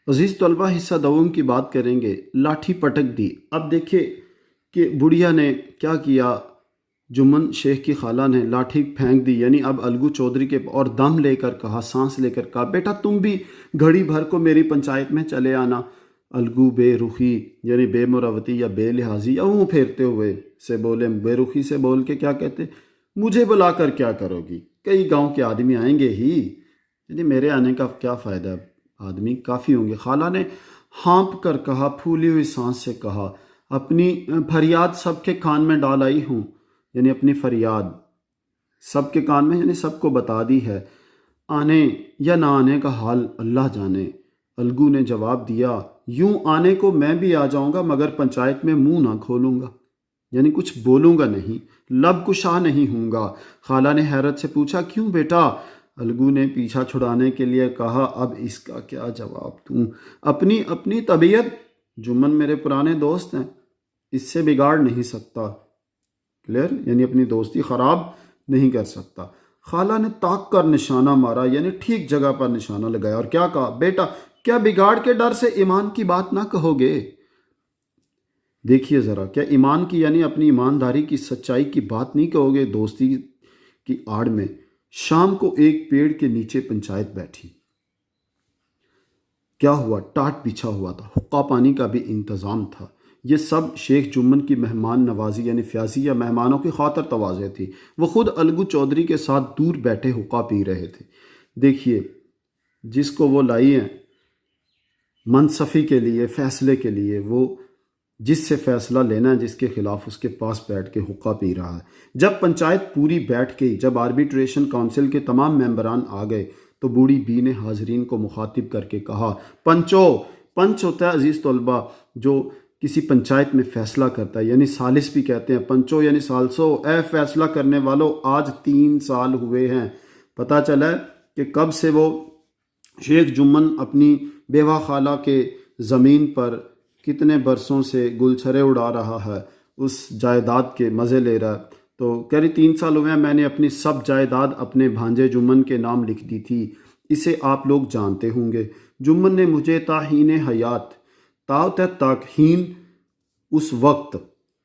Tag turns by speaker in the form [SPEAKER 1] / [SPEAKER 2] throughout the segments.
[SPEAKER 1] अजीज़ तलबा, हिस्सा दवम की बात करेंगे। लाठी पटक दी। अब देखिए कि बुढ़िया ने क्या किया। जुम्मन शेख की खाला ने लाठी फेंक दी, यानी अब अलगू चौधरी के, और दम लेकर कहा, सांस लेकर कहा, बेटा तुम भी घड़ी भर को मेरी पंचायत में चले आना। अलगू बेरुखी यानी बेमुरवती या बेलिहाजी या मुँह फेरते हुए से बोले, बेरुखी से बोल के क्या कहते, मुझे बुलाकर क्या करोगी, कई गांव के आदमी आएंगे ही, यानी मेरे आने का क्या फ़ायदा, आदमी काफ़ी होंगे। खाला ने हाँप कर कहा, फूली हुई सांस से कहा, अपनी फरियाद सबके कान में डाल आई हूँ, यानी अपनी फरियाद सबके कान में, यानी सबको बता दी है। आने या ना आने का हाल अल्लाह जाने। अलगू ने जवाब दिया, यूं आने को मैं भी आ जाऊंगा, मगर पंचायत में मुंह ना खोलूंगा, यानी कुछ बोलूंगा नहीं, लब कुशा नहीं हूँगा। खाला ने हैरत से पूछा, क्यों बेटा? अलगू ने पीछा छुड़ाने के लिए कहा, अब इसका क्या जवाब दूँ, अपनी अपनी तबीयत, जुम्मन मेरे पुराने दोस्त हैं, इससे बिगाड़ नहीं सकता। क्लियर, यानी अपनी दोस्ती ख़राब नहीं कर सकता। खाला ने ताक कर निशाना मारा, यानी ठीक जगह पर निशाना लगाया, और क्या कहा, बेटा क्या बिगाड़ के डर से ईमान की बात ना कहोगे? देखिए ज़रा, क्या ईमान की यानी अपनी ईमानदारी की सच्चाई की बात नहीं कहोगे दोस्ती की आड़ में? शाम को एक पेड़ के नीचे पंचायत बैठी। क्या हुआ, टाट बिछा हुआ था, हुक्का पानी का भी इंतज़ाम था। ये सब शेख जुम्मन की मेहमान नवाजी यानी फ्याजी या मेहमानों की खातर तवाज़े थी। वो खुद अलगू चौधरी के साथ दूर बैठे हुक्का पी रहे थे। देखिए, जिसको वो लाई हैं मनसफ़ी के लिए, फ़ैसले के लिए, वो जिससे फ़ैसला लेना है, जिसके ख़िलाफ़, उसके पास बैठ के हुक्का पी रहा है। जब पंचायत पूरी बैठ गई, जब आर्बिट्रेशन काउंसिल के तमाम मेंबरान आ गए, तो बूढ़ी बी ने हाजरीन को मुखातिब करके कहा, पंचो, पंच होता है अजीज़ तलबा जो किसी पंचायत में फ़ैसला करता है, यानी सालिस भी कहते हैं। पंचो यानी सालसो, ए फ़ैसला करने वालों, आज 3 साल हुए हैं। पता चला है कि कब से वो शेख जुम्मन अपनी बेवा खाला के ज़मीन पर कितने बरसों से गुलछरे उड़ा रहा है, उस जायदाद के मज़े ले रहा है। तो कह रही 3 साल हुए हैं, मैंने अपनी सब जायदाद अपने भांजे जुम्मन के नाम लिख दी थी, इसे आप लोग जानते होंगे। जुम्मन ने मुझे ताहीन हयात, ताव तक हीन उस वक्त,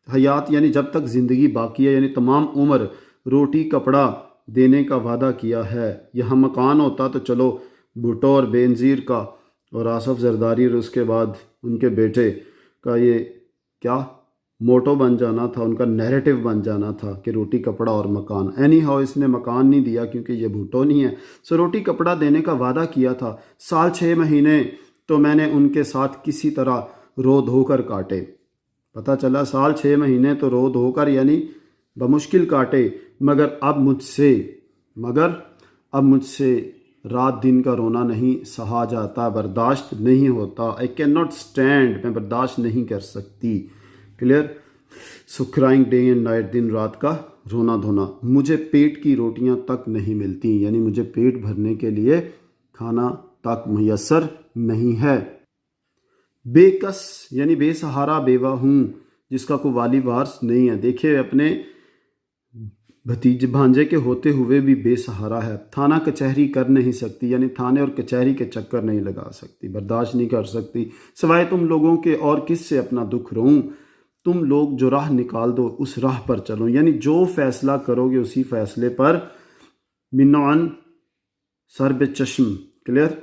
[SPEAKER 1] हयात यानी जब तक ज़िंदगी बाकी है, यानी तमाम उम्र, रोटी कपड़ा देने का वादा किया है। यहाँ मकान होता तो चलो, भुट्टो और बेनज़ीर का और आसफ़ जरदारी और उसके बाद उनके बेटे का ये क्या मोटो बन जाना था, उनका नैरेटिव बन जाना था कि रोटी कपड़ा और मकान। एनी हाउ इसने मकान नहीं दिया क्योंकि ये भुट्टो नहीं है। सो रोटी कपड़ा देने का वादा किया था। साल 6 महीने तो मैंने उनके साथ किसी तरह रो धोकर काटे। पता चला साल 6 महीने तो रो धोकर यानी बमुश्किल काटे, मगर अब मुझसे रात दिन का रोना नहीं सहा जाता, बर्दाश्त नहीं होता। आई कैन नॉट स्टैंड, मैं बर्दाश्त नहीं कर सकती। Clear, so crying day and night, दिन रात का रोना धोना। मुझे पेट की रोटियां तक नहीं मिलती, यानी मुझे पेट भरने के लिए खाना तक मुयस्सर नहीं है। बेकस यानी बेसहारा बेवा हूँ, जिसका कोई वाली वारस नहीं है। देखिए, अपने भतीजे भांजे के होते हुए भी बेसहारा है। थाना कचहरी कर नहीं सकती, यानी थाने और कचहरी के चक्कर नहीं लगा सकती, बर्दाश्त नहीं कर सकती। सिवाय तुम लोगों के और किससे अपना दुख रोऊं? तुम लोग जो राह निकाल दो उस राह पर चलो, यानी जो फैसला करोगे उसी फैसले पर मिनान सर बे चश्म। क्लियर,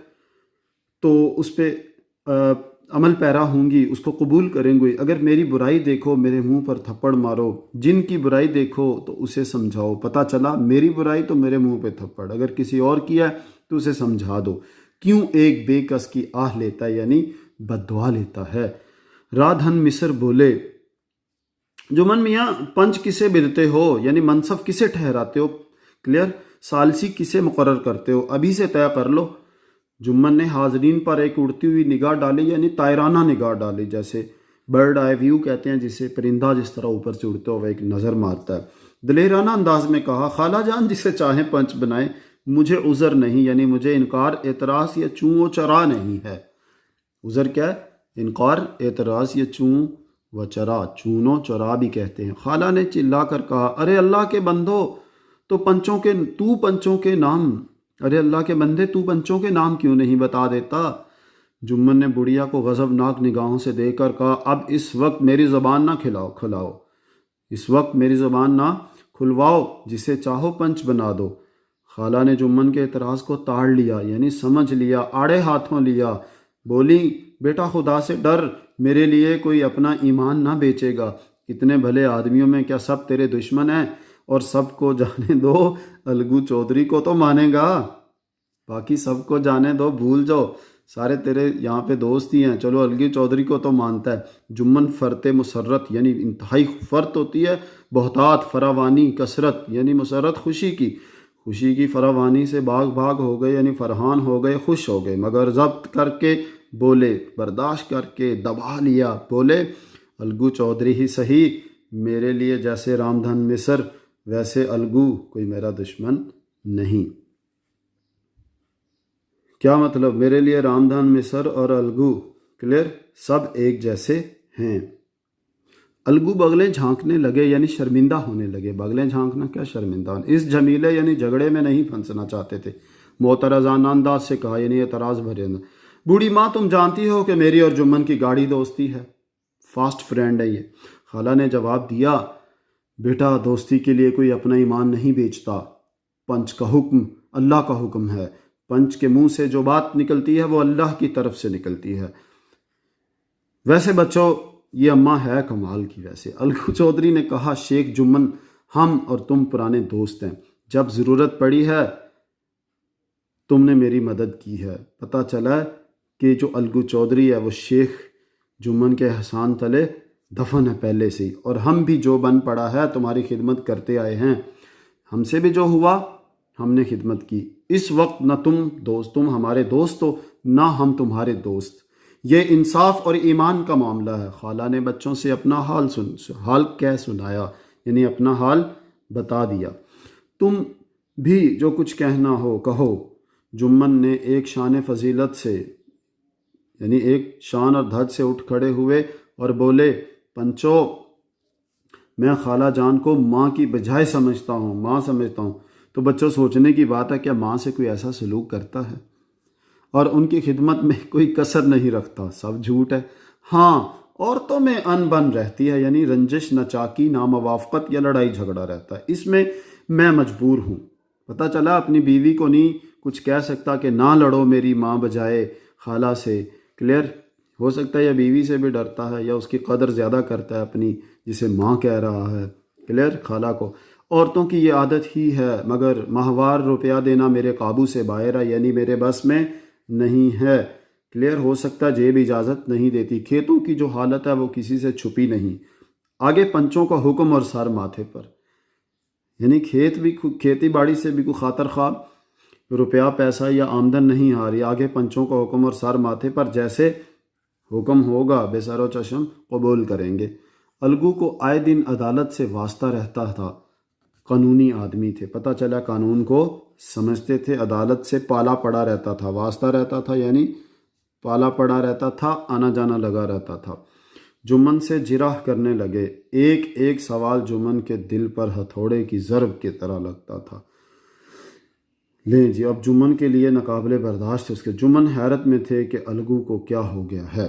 [SPEAKER 1] तो उस पर अमल पैरा होंगी, उसको कबूल करेंगे। अगर मेरी बुराई देखो मेरे मुंह पर थप्पड़ मारो, जिनकी बुराई देखो तो उसे समझाओ। पता चला, मेरी बुराई तो मेरे मुंह पे थप्पड़, अगर किसी और किया तो उसे समझा दो। क्यों एक बेकस की आह लेता है, यानी बद्दुआ लेता है। राधन मिस्र बोले, जुमन मियाँ, पंच किसे बिरते हो, यानी मनसब किसे ठहराते हो? क्लियर, सालसी किसे मुकर्रर करते हो, अभी से तय कर लो। जुम्मन ने हाजरीन पर एक उड़ती हुई निगाह डाली, यानी तायराना निगाह डाली, जैसे बर्ड आई व्यू कहते हैं, जिसे परिंदा जिस तरह ऊपर से उड़ते हुए एक नज़र मारता है। दलेराना अंदाज में कहा, खाला जान जिसे चाहे पंच बनाए, मुझे उज़र नहीं, यानी मुझे इनकार, एतराज़ या चूँ व चरा नहीं है। उज़र क्या है? इनकार, एतराज़ या चूँ व चरा, चूनो चरा भी कहते हैं। खाला ने चिल्ला कर कहा, अरे अल्लाह के बंदो, तो पंचों के नाम, अरे अल्लाह के बंदे, तू पंचों के नाम क्यों नहीं बता देता? जुम्मन ने बुढ़िया को गज़बनाक निगाहों से देखकर कहा, अब इस वक्त मेरी ज़बान ना खुलाओ, इस वक्त मेरी ज़बान ना खुलवाओ, जिसे चाहो पंच बना दो। खाला ने जुम्मन के एतराज़ को ताड़ लिया, यानी समझ लिया, आड़े हाथों लिया। बोली, बेटा खुदा से डर, मेरे लिए कोई अपना ईमान ना बेचेगा। इतने भले आदमियों में क्या सब तेरे दुश्मन हैं? और सबको जाने दो, अलगू चौधरी को तो मानेगा, बाकी सबको जाने दो, भूल जाओ, सारे तेरे यहाँ पे दोस्त ही हैं। चलो अलगू चौधरी को तो मानता है। जुम्मन फ़रते मुसर्रत यानी इंतहाई फ़र्त होती है, बहुतात फरावानी कसरत यानी मुसर्रत खुशी की फरावानी से बाग भाग हो गए, यानी फरहान हो गए, खुश हो गए, मगर जब्त करके बोले, बर्दाश्त करके दबा लिया। बोले, अलगू चौधरी ही सही, मेरे लिए जैसे रामधन मिस्र वैसे अलगू कोई मेरा दुश्मन नहीं। क्या मतलब? मेरे लिए रामधन मिस्र और अलगू क्लियर सब एक जैसे हैं। अलगू बगलें झांकने लगे, यानी शर्मिंदा होने लगे। बगलें झांकना क्या, शर्मिंदा होना। इस झमीले यानी झगड़े में नहीं फंसना चाहते थे। मोतरजाना अंदाज से कहा, यानी एतराज़ भरे। बूढ़ी माँ, तुम जानती हो कि मेरी और जुम्मन की गाढ़ी दोस्ती है, फास्ट फ्रेंड है ये। खाला ने जवाब दिया, बेटा दोस्ती के लिए कोई अपना ईमान नहीं बेचता। पंच का हुक्म अल्लाह का हुक्म है। पंच के मुंह से जो बात निकलती है वो अल्लाह की तरफ से निकलती है। वैसे बच्चों, ये अम्मा है कमाल की। वैसे अलगू चौधरी ने कहा, शेख जुम्मन, हम और तुम पुराने दोस्त हैं। जब ज़रूरत पड़ी है तुमने मेरी मदद की है। पता चला कि जो अलगू चौधरी है वो शेख जुम्मन के एहसान तले दफन है पहले से ही, और हम भी जो बन पड़ा है तुम्हारी खिदमत करते आए हैं। हमसे भी जो हुआ हमने खिदमत की। इस वक्त न तुम हमारे दोस्त हो, ना हम तुम्हारे दोस्त। ये इंसाफ और ईमान का मामला है। खाला ने बच्चों से अपना हाल कह सुनाया, यानी अपना हाल बता दिया। तुम भी जो कुछ कहना हो कहो। जुम्मन ने एक शान फजीलत से, यानी एक शान और धज से उठ खड़े हुए और बोले, पंचो, मैं खाला जान को माँ की बजाय समझता हूँ। तो बच्चों, सोचने की बात है, क्या माँ से कोई ऐसा सलूक करता है और उनकी खिदमत में कोई कसर नहीं रखता? सब झूठ है। हाँ, औरतों में अनबन रहती है, यानी रंजिश, नचाकी, नामवाफ़क़त या लड़ाई झगड़ा रहता है। इसमें मैं मजबूर हूँ। पता चला अपनी बीवी को नहीं कुछ कह सकता कि ना लड़ो मेरी माँ बजाए खाला से। क्लियर? हो सकता है या बीवी से भी डरता है या उसकी कदर ज़्यादा करता है अपनी, जिसे माँ कह रहा है। क्लियर? खाला को। औरतों की ये आदत ही है, मगर माहवार रुपया देना मेरे काबू से बाहर है, यानी मेरे बस में नहीं है। क्लियर? हो सकता है जेब इजाज़त नहीं देती। खेतों की जो हालत है वो किसी से छुपी नहीं। आगे पंचों का हुक्म और सर माथे पर, यानी खेती बाड़ी से भी कोई खातर खा रुपया पैसा या आमदन नहीं आ रही। आगे पंचों का हुक्म और सर माथे पर, जैसे हुक्म होगा बेसरो चश्म कबूल करेंगे। अलगू को आए दिन अदालत से वास्ता रहता था। कानूनी आदमी थे, पता चला कानून को समझते थे। अदालत से पाला पड़ा रहता था, वास्ता रहता था, यानी पाला पड़ा रहता था, आना जाना लगा रहता था। जुम्मन से जिराह करने लगे। एक एक सवाल जुम्मन के दिल पर हथौड़े की ज़रब की तरह लगता था। लें जी, अब जुम्मन के लिए नाकाबिले बर्दाश्त उसके। जुम्मन हैरत में थे कि अलगू को क्या हो गया है।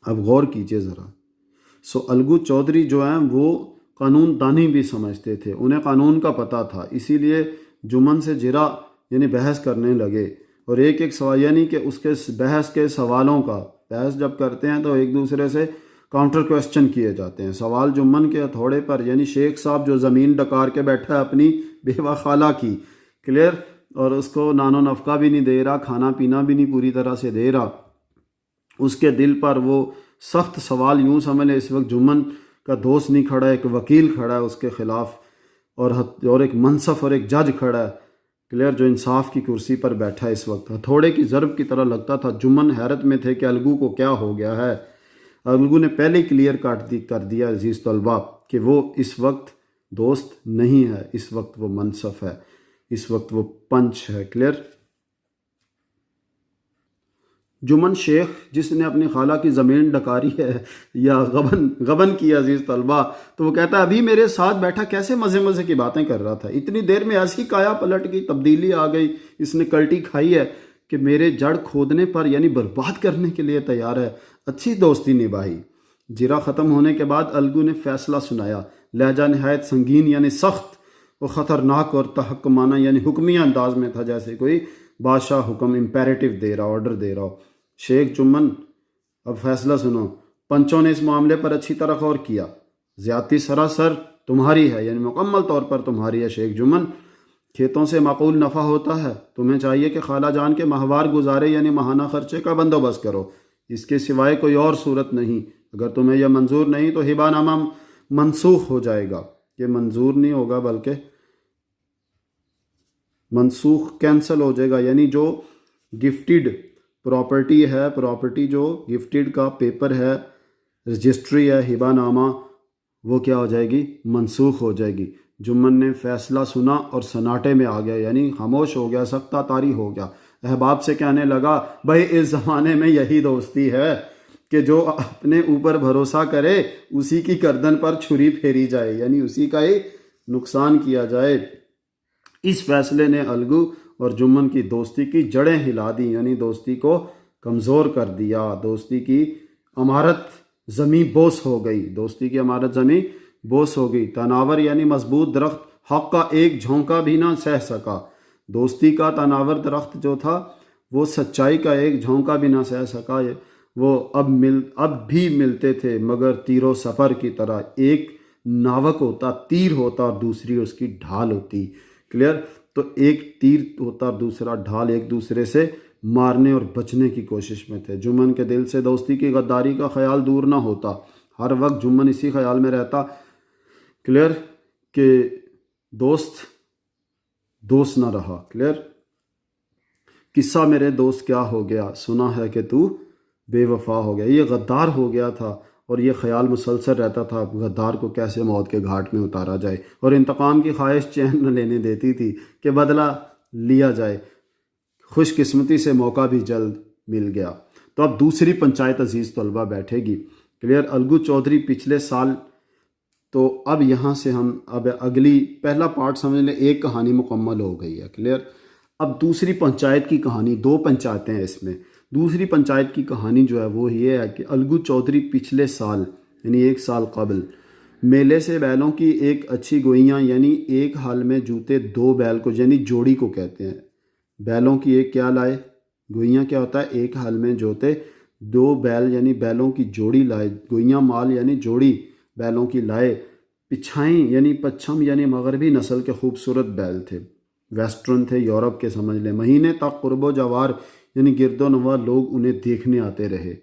[SPEAKER 1] अब गौर कीजिए ज़रा। अलगू चौधरी जो हैं वो कानून दानी भी समझते थे, उन्हें कानून का पता था। इसीलिए जुम्मन से जिरा यानी बहस करने लगे, और एक एक सवाल, यानी कि उसके बहस के सवालों का, बहस जब करते हैं तो एक दूसरे से काउंटर क्वेश्चन किए जाते हैं। सवाल जुम्मन के हथौड़े पर, यानी शेख साहब जो ज़मीन डकार के बैठा है अपनी बेवा खाला की। क्लियर? और उसको नानो नफ़का भी नहीं दे रहा, खाना पीना भी नहीं पूरी तरह से दे रहा। उसके दिल पर वो सख्त सवाल, यूँ समझ लें इस वक्त जुम्मन का दोस्त नहीं खड़ा है, एक वकील खड़ा है उसके ख़िलाफ़, और एक मनसफ़ और एक जज खड़ा है। क्लियर? जो इंसाफ की कुर्सी पर बैठा है इस वक्त। हथौड़े की ज़रब की तरह लगता था। जुम्मन हैरत में थे कि अलगू को क्या हो गया है। अलगू ने पहले ही क्लियर कर दिया अजीज़ तलबा कि वो इस वक्त दोस्त नहीं है, इस वक्त वो मनसफ़ है, इस वक्त वो पंच है। क्लियर? जुम्मन शेख जिसने अपनी खाला की ज़मीन डकारी है या गबन किया अजीज़ तलबा, तो वो कहता है अभी मेरे साथ बैठा कैसे मज़े की बातें कर रहा था, इतनी देर में ऐसी काया पलट की तब्दीली आ गई, इसने कल्टी खाई है कि मेरे जड़ खोदने पर यानी बर्बाद करने के लिए तैयार है। अच्छी दोस्ती निभाई। जिरा ख़त्म होने के बाद अलगू ने फैसला सुनाया। लहजा नहायत संगीन यानी सख्त और ख़तरनाक और तहक्कुमाना यानी हुक्मिया अंदाज में था, जैसे कोई बादशाह हुक्म इम्पेरेटिव दे रहा, ऑर्डर दे रहा हो। शेख जुम्मन, अब फैसला सुनो। पंचों ने इस मामले पर अच्छी तरह गौर किया। ज़्यादती सरासर तुम्हारी है, यानी मुकम्मल तौर पर तुम्हारी है शेख जुम्मन। खेतों से माकूल नफ़ा होता है। तुम्हें चाहिए कि खाला जान के माहवार गुजारे यानी माहाना खर्चे का बंदोबस्त करो। इसके सिवाय कोई और सूरत नहीं। अगर तुम्हें यह मंजूर नहीं तो हिबानामा मनसूख हो जाएगा। ये मंजूर नहीं होगा बल्कि मनसूख, कैंसिल हो जाएगा। यानी जो गिफ्टेड प्रॉपर्टी है, प्रॉपर्टी जो गिफ्टेड का पेपर है, रजिस्ट्री है, हिबानामा, वो क्या हो जाएगी? मनसूख हो जाएगी। जुम्मन ने फैसला सुना और सन्नाटे में आ गया, यानी खामोश हो गया, सख्ता तारी हो गया। अहबाब से कहने लगा, भाई इस ज़माने में यही दोस्ती है कि जो अपने ऊपर भरोसा करे उसी की गर्दन पर छुरी फेरी जाए, यानी उसी का ही नुकसान किया जाए। इस फैसले ने अलगू और जुम्मन की दोस्ती की जड़ें हिला दी, यानी दोस्ती को कमज़ोर कर दिया। दोस्ती की अमारत ज़मी बोस हो गई। दोस्ती की अमारत ज़मी बोस हो गई। तनावर यानी मजबूत दरख्त हक़ का एक झोंका भी ना सह सका। दोस्ती का तनावर दरख्त जो था वो सच्चाई का एक झोंका भी ना सह सका। वो अब भी मिलते थे, मगर तीरों सफ़र की तरह। एक नावक होता, तीर होता, और दूसरी उसकी ढाल होती। क्लियर? तो एक तीर होता, दूसरा ढाल, एक दूसरे से मारने और बचने की कोशिश में थे। जुम्मन के दिल से दोस्ती की गद्दारी का ख्याल दूर ना होता। हर वक्त जुम्मन इसी ख्याल में रहता, क्लियर, कि दोस्त ना रहा। क्लियर? किस्सा मेरे दोस्त क्या हो गया, सुना है कि तू बेवफा हो गया। ये गद्दार हो गया था और ये ख्याल मुसलसल रहता था गद्दार को कैसे मौत के घाट में उतारा जाए। और इंतकाम की ख्वाहिश चैन न लेने देती थी कि बदला लिया जाए। खुशकिस्मती से मौका भी जल्द मिल गया। तो अब दूसरी पंचायत अजीज़ तलबा बैठेगी। क्लियर? अलगू चौधरी पिछले साल, तो अब यहाँ से हम अब अगली पहला पार्ट समझ लें, एक कहानी मुकम्मल हो गई है। क्लियर? अब दूसरी पंचायत की कहानी, दो पंचायतें हैं इसमें। दूसरी पंचायत की कहानी जो है वो ये है कि अलगू चौधरी पिछले साल यानी एक साल कबल मेले से बैलों की एक अच्छी गोइयाँ यानी एक हाल में जूते दो बैल को, यानी जोड़ी को कहते हैं। बैलों की एक क्या लाए? गोइयाँ क्या होता है? एक हाल में जोते दो बैल यानी बैलों की जोड़ी लाए। गोइयाँ माल यानी जोड़ी बैलों की लाए। पिछाई यानी पच्छम यानी मगरबी नस्ल के खूबसूरत बैल थे। वेस्टर्न थे, यूरोप के समझ लें। महीने तक कुर्बो जवार यानी गिरदो नवा लोग उन्हें देखने आते रहे।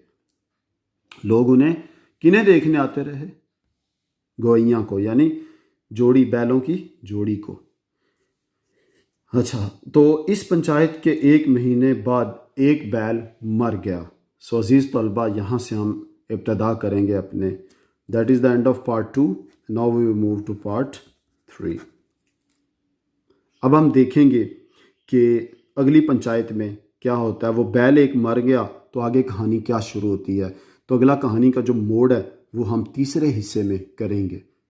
[SPEAKER 1] लोग उन्हें किन्हें देखने आते रहे? गोइयाँ को, यानी जोड़ी, बैलों की जोड़ी को। अच्छा, तो इस पंचायत के एक महीने बाद एक बैल मर गया। सो अजीज़ तलबा, यहाँ से हम इब्तदा करेंगे अपने। That is the end of part 2। Now we will move to part 3। अब हम देखेंगे कि अगली पंचायत में क्या होता है। वो बैल एक मर गया तो आगे कहानी क्या शुरू होती है। तो अगला कहानी का जो मोड़ है वो हम तीसरे हिस्से में करेंगे।